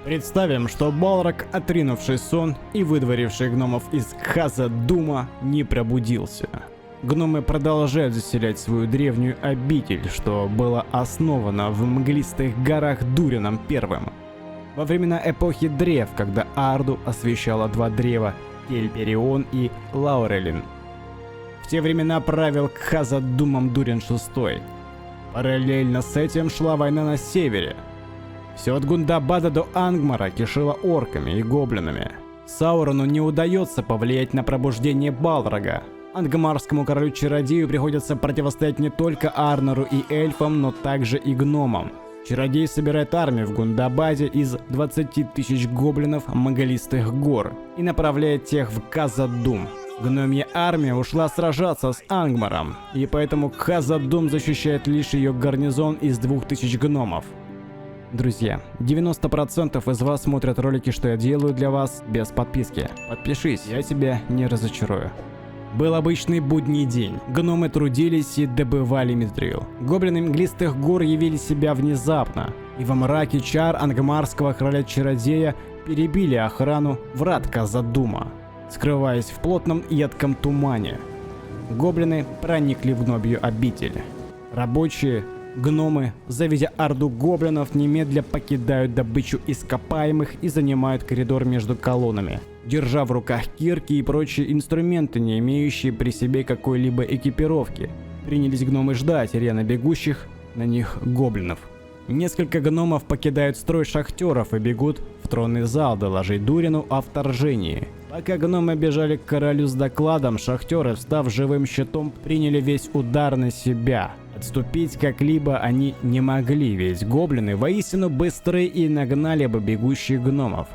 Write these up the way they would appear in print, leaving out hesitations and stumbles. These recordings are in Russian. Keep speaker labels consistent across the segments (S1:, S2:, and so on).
S1: Представим, что Балрог, отринувший сон и выдворивший гномов из Кхаза-Дума, не пробудился. Гномы продолжают заселять свою древнюю обитель, что было основано в мглистых горах Дурином Первым. Во времена эпохи древ, когда Арду освещало два древа – Тельперион и Лаурелин. В те времена правил Кхаза-Думом Дурин VI. Параллельно с этим шла война на севере. Все от Гундабада до Ангмара кишело орками и гоблинами. Саурону не удается повлиять на пробуждение Балрога. Ангмарскому королю-чародею приходится противостоять не только Арнору и эльфам, но также и гномам. Чародей собирает армию в Гундабаде из 20 тысяч гоблинов Мгалистых гор и направляет тех в Кхаза-Дум. Гномья армия ушла сражаться с Ангмаром, и поэтому Кхаза-Дум защищает лишь ее гарнизон из 2000 гномов. Друзья, 90% из вас смотрят ролики, что я делаю для вас, без подписки. Подпишись, я тебя не разочарую. Был обычный будний день. Гномы трудились и добывали митрил. Гоблины Мглистых гор явили себя внезапно, и во мраке чар ангмарского короля-чародея перебили охрану врат Кхаза-Дума, скрываясь в плотном едком тумане. Гоблины проникли в гномью обитель. Рабочие, гномы, завидя орду гоблинов, немедля покидают добычу ископаемых и занимают коридор между колоннами, держа в руках кирки и прочие инструменты, не имеющие при себе какой-либо экипировки. Принялись гномы ждать рьяно бегущих на них гоблинов. Несколько гномов покидают строй шахтеров и бегут в тронный зал доложить Дурину о вторжении. Пока гномы бежали к королю с докладом, шахтеры, встав живым щитом, приняли весь удар на себя. Отступить как-либо они не могли, ведь гоблины воистину быстры и нагнали бы бегущих гномов.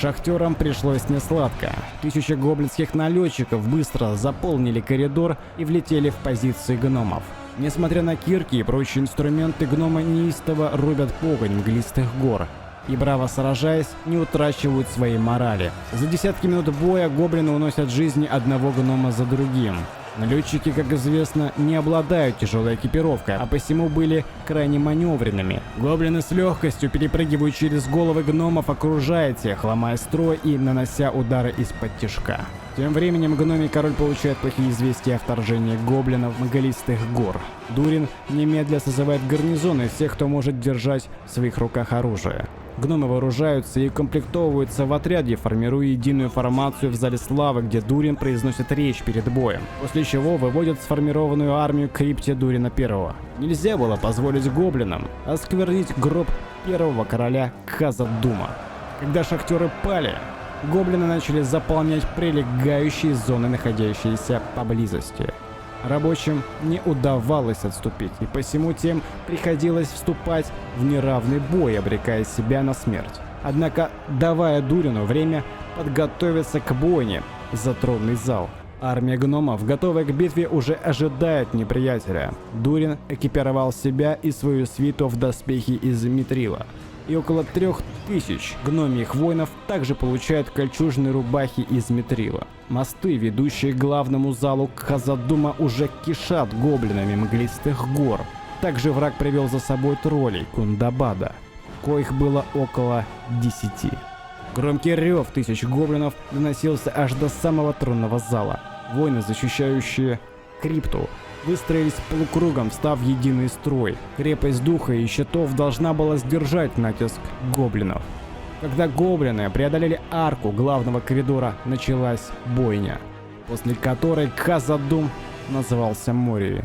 S1: Шахтерам пришлось несладко. 1000 гоблинских налетчиков быстро заполнили коридор и влетели в позиции гномов. Несмотря на кирки и прочие инструменты, гномы неистово рубят погонь Мглистых гор и, браво сражаясь, не утрачивают своей морали. За десятки минут боя гоблины уносят жизни одного гнома за другим. Налетчики, как известно, не обладают тяжелой экипировкой, а посему были крайне маневренными. Гоблины с легкостью перепрыгивают через головы гномов, окружая тех, ломая строй и нанося удары из-под тишка. Тем временем гномий король получает плохие известия о вторжении гоблинов Мгалистых гор. Дурин немедля созывает гарнизон из всех, кто может держать в своих руках оружие. Гномы вооружаются и комплектовываются в отряде, формируя единую формацию в зале славы, где Дурин произносит речь перед боем, после чего выводят сформированную армию к крипте Дурина I. Нельзя было позволить гоблинам осквернить гроб первого короля Кхаза-Дума. Когда шахтеры пали, гоблины начали заполнять прилегающие зоны, находящиеся поблизости. Рабочим не удавалось отступить, и посему тем приходилось вступать в неравный бой, обрекая себя на смерть. Однако, давая Дурину время подготовиться к бойне за тронный зал. Армия гномов, готовая к битве, уже ожидает неприятеля. Дурин экипировал себя и свою свиту в доспехи из митрила. И около 3000 гномьих воинов также получают кольчужные рубахи из митрила. Мосты, ведущие к главному залу Кхаза-Дума, уже кишат гоблинами Мглистых гор. Также враг привел за собой троллей Гундабада, коих было около 10. Громкий рев тысяч гоблинов доносился аж до самого тронного зала. Воины, защищающие крипту, выстроились полукругом, встав в единый строй. Крепость духа и щитов должна была сдержать натиск гоблинов. Когда гоблины преодолели арку главного коридора, началась бойня, после которой Кхаза-Дум назывался Морией.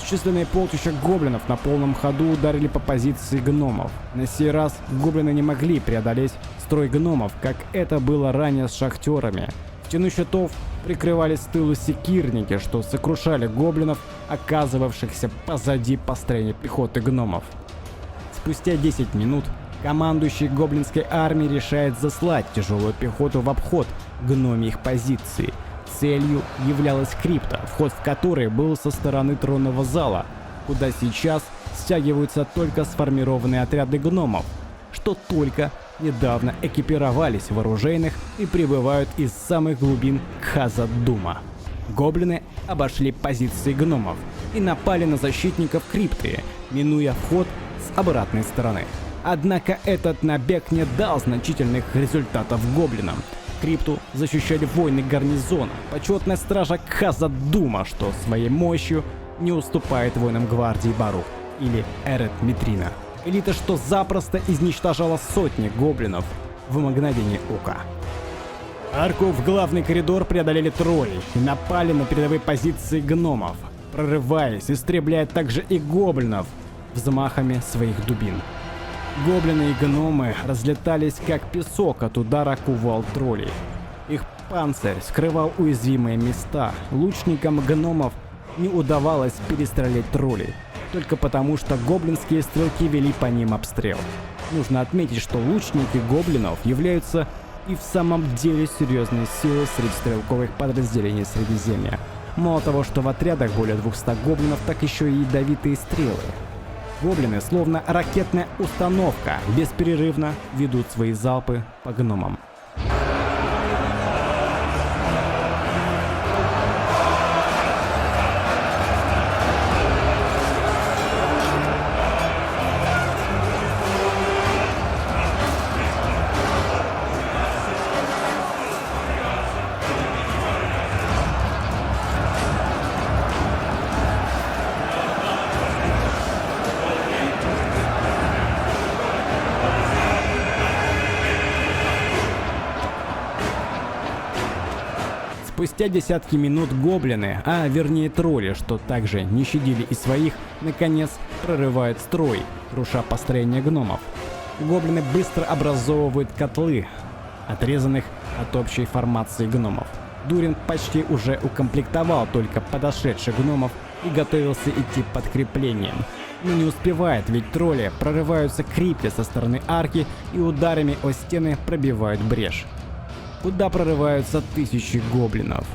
S1: Бесчисленные полчища гоблинов на полном ходу ударили по позиции гномов. На сей раз гоблины не могли преодолеть строй гномов, как это было ранее с шахтерами. В стену щитов прикрывались с тылу секирники, что сокрушали гоблинов, оказывавшихся позади построения пехоты гномов. Спустя 10 минут командующий гоблинской армией решает заслать тяжелую пехоту в обход гномьих позиций. Целью являлась крипта, вход в которой был со стороны тронного зала, куда сейчас стягиваются только сформированные отряды гномов, что только недавно экипировались в оружейных и прибывают из самых глубин Khazad-dûma. Гоблины обошли позиции гномов и напали на защитников крипты, минуя вход с обратной стороны. Однако этот набег не дал значительных результатов гоблинам. Крипту защищали воины гарнизона, почетная стража Khazad-dûma, что своей мощью не уступает воинам гвардии Барух или Эрет-Митрина. Элита, что запросто изничтожала сотни гоблинов в мгновение ока. Арку в главный коридор преодолели тролли и напали на передовые позиции гномов, прорываясь, истребляя также и гоблинов взмахами своих дубин. Гоблины и гномы разлетались как песок от удара кувал троллей. Их панцирь скрывал уязвимые места. Лучникам гномов не удавалось перестрелять троллей, только потому что гоблинские стрелки вели по ним обстрел. Нужно отметить, что лучники гоблинов являются и в самом деле серьезной силой среди стрелковых подразделений Средиземья. Мало того, что в отрядах более 200 гоблинов, так еще и ядовитые стрелы. Гоблины, словно ракетная установка, бесперерывно ведут свои залпы по гномам. Спустя десятки минут гоблины, а вернее тролли, что также не щадили и своих, наконец прорывают строй, руша построение гномов. Гоблины быстро образовывают котлы, отрезанных от общей формации гномов. Дурин почти уже укомплектовал только подошедших гномов и готовился идти подкреплением. Но не успевает, ведь тролли прорываются к крипте со стороны арки и ударами о стены пробивают брешь, куда прорываются тысячи гоблинов.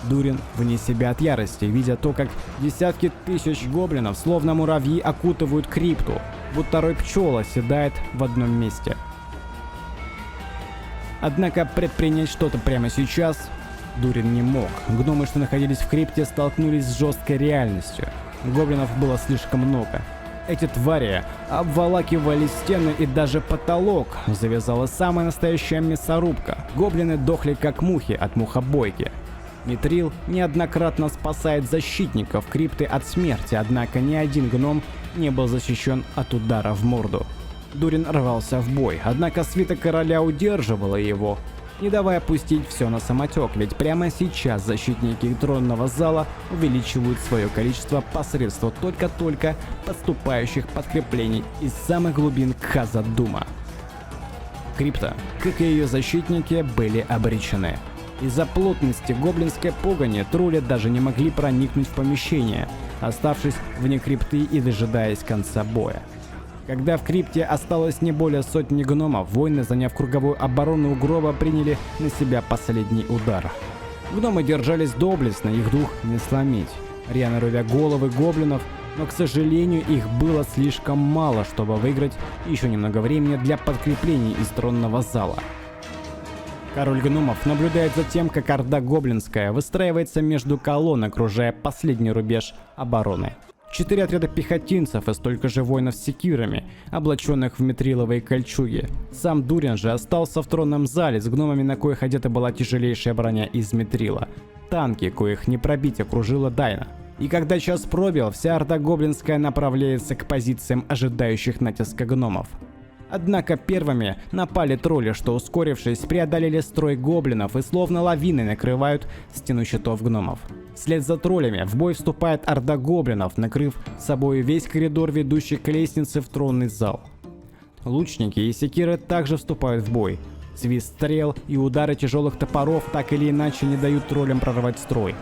S1: Дурин вне себя от ярости, видя то, как десятки тысяч гоблинов, словно муравьи, окутывают крипту, будто рой пчел оседает в одном месте. Однако предпринять что-то прямо сейчас Дурин не мог. Гномы, что находились в крипте, столкнулись с жесткой реальностью. Гоблинов было слишком много. Эти твари обволакивали стены и даже потолок. Завязала самая настоящая мясорубка. Гоблины дохли как мухи от мухобойки. Митрил неоднократно спасает защитников крипты от смерти, однако ни один гном не был защищен от удара в морду. Дурин рвался в бой, однако свита короля удерживала его, не давая пустить все на самотек, ведь прямо сейчас защитники тронного зала увеличивают свое количество посредством только-только подступающих подкреплений из самых глубин Хазад-Дума. Крипта, как и ее защитники, были обречены. Из-за плотности гоблинской погони тролли даже не могли проникнуть в помещение, оставшись вне крипты и дожидаясь конца боя. Когда в крипте осталось не более сотни гномов, воины, заняв круговую оборону у гроба, приняли на себя последний удар. Гномы держались доблестно, их дух не сломить, рьяно рубя головы гоблинов, но, к сожалению, их было слишком мало, чтобы выиграть еще немного времени для подкреплений из тронного зала. Король гномов наблюдает за тем, как орда гоблинская выстраивается между колонн, окружая последний рубеж обороны. 4 отряда пехотинцев и столько же воинов с секирами, облаченных в митриловые кольчуги. Сам Дурин же остался в тронном зале с гномами, на коих одета была тяжелейшая броня из митрила. Танки, коих не пробить, окружила Дайна. И когда час пробил, вся орда гоблинская направляется к позициям ожидающих натиска гномов. Однако первыми напали тролли, что, ускорившись, преодолели строй гоблинов и словно лавиной накрывают стену щитов гномов. Вслед за троллями в бой вступает орда гоблинов, накрыв собой весь коридор, ведущий к лестнице в тронный зал. Лучники и секиры также вступают в бой. Свист стрел и удары тяжелых топоров так или иначе не дают троллям прорвать строй.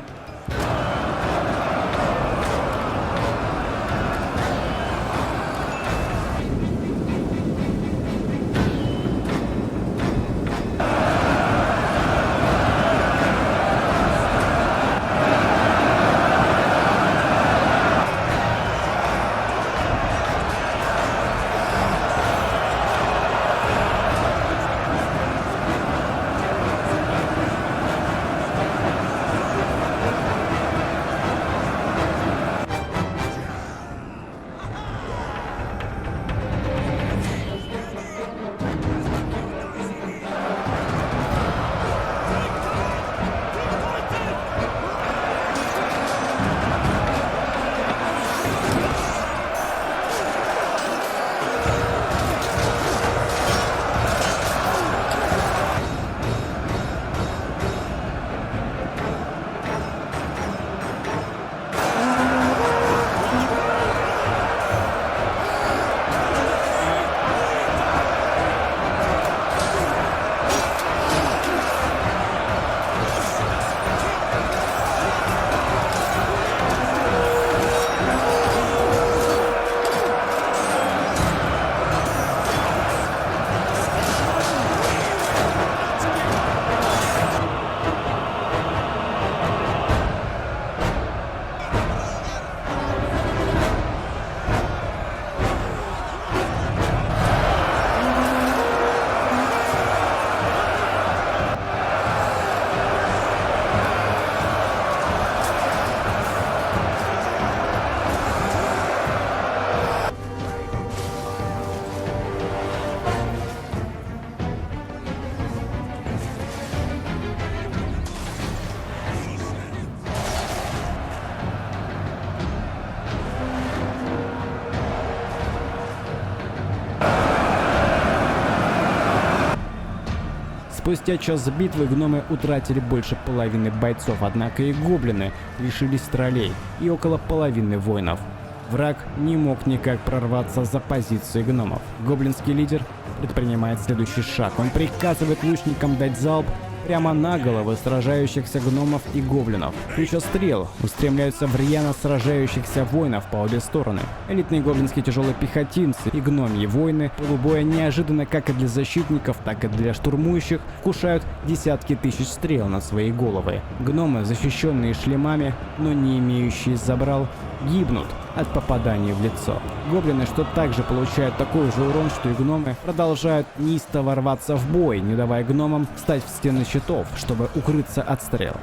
S1: Спустя час битвы гномы утратили больше половины бойцов, однако и гоблины лишились троллей и около половины воинов. Враг не мог никак прорваться за позиции гномов. Гоблинский лидер предпринимает следующий шаг. Он приказывает лучникам дать залп прямо на головы сражающихся гномов и гоблинов. Туча стрел устремляются в рьяно сражающихся воинов по обе стороны. Элитные гоблинские тяжелые пехотинцы и гномьи воины полубоя неожиданно как и для защитников, так и для штурмующих вкушают десятки тысяч стрел на свои головы. Гномы, защищенные шлемами, но не имеющие забрал, гибнут от попаданий в лицо. Гоблины, что также получают такой же урон, что и гномы, продолжают неистово рваться в бой, не давая гномам встать в стены щитов, чтобы укрыться от стрел.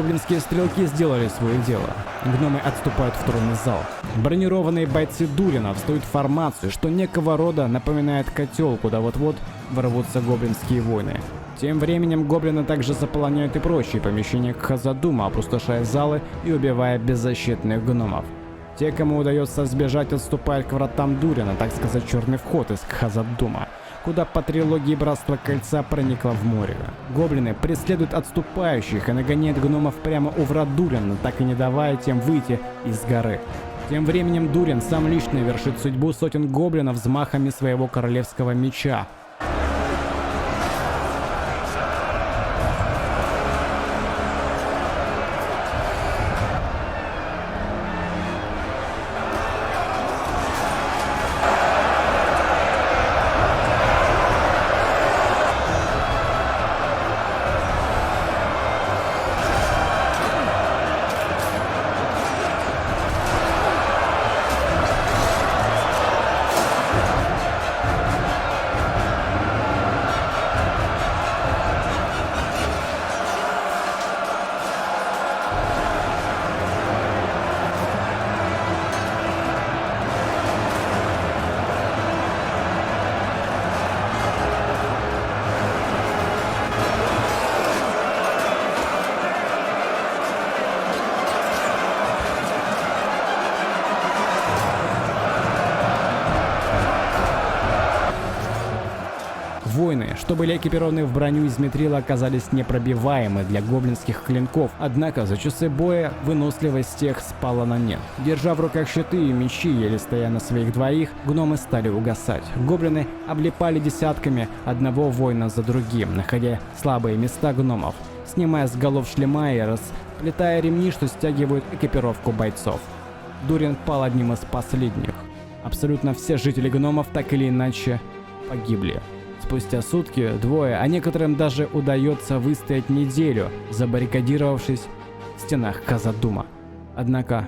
S1: Гоблинские стрелки сделали свое дело. Гномы отступают в тронный зал. Бронированные бойцы Дурина встают в формацию, что некого рода напоминает котел, куда вот-вот ворвутся гоблинские войны. Тем временем гоблины также заполоняют и прочие помещения Хазадума, опустошая залы и убивая беззащитных гномов. Те, кому удается сбежать, отступают к вратам Дурина, так сказать, черный вход из Хазадума, куда по трилогии Братства Кольца проникла в море. Гоблины преследуют отступающих и нагоняют гномов прямо у врат Дурина, так и не давая тем выйти из горы. Тем временем Дурин сам лично вершит судьбу сотен гоблинов взмахами своего королевского меча. Воины, что были экипированы в броню из митрила, оказались непробиваемы для гоблинских клинков, однако за часы боя выносливость тех спала на нет. Держа в руках щиты и мечи, еле стоя на своих двоих, гномы стали угасать. Гоблины облепали десятками одного воина за другим, находя слабые места гномов, снимая с голов шлема и расплетая ремни, что стягивают экипировку бойцов. Дурин пал одним из последних. Абсолютно все жители гномов так или иначе погибли. Спустя сутки, двое, а некоторым даже удается выстоять неделю, забаррикадировавшись в стенах Хазадума. Однако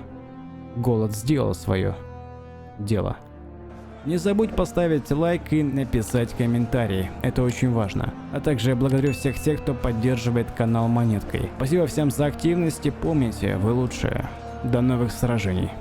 S1: голод сделал свое дело. Не забудь поставить лайк и написать комментарий, это очень важно. А также благодарю всех тех, кто поддерживает канал монеткой. Спасибо всем за активность и помните, вы лучшие. До новых сражений.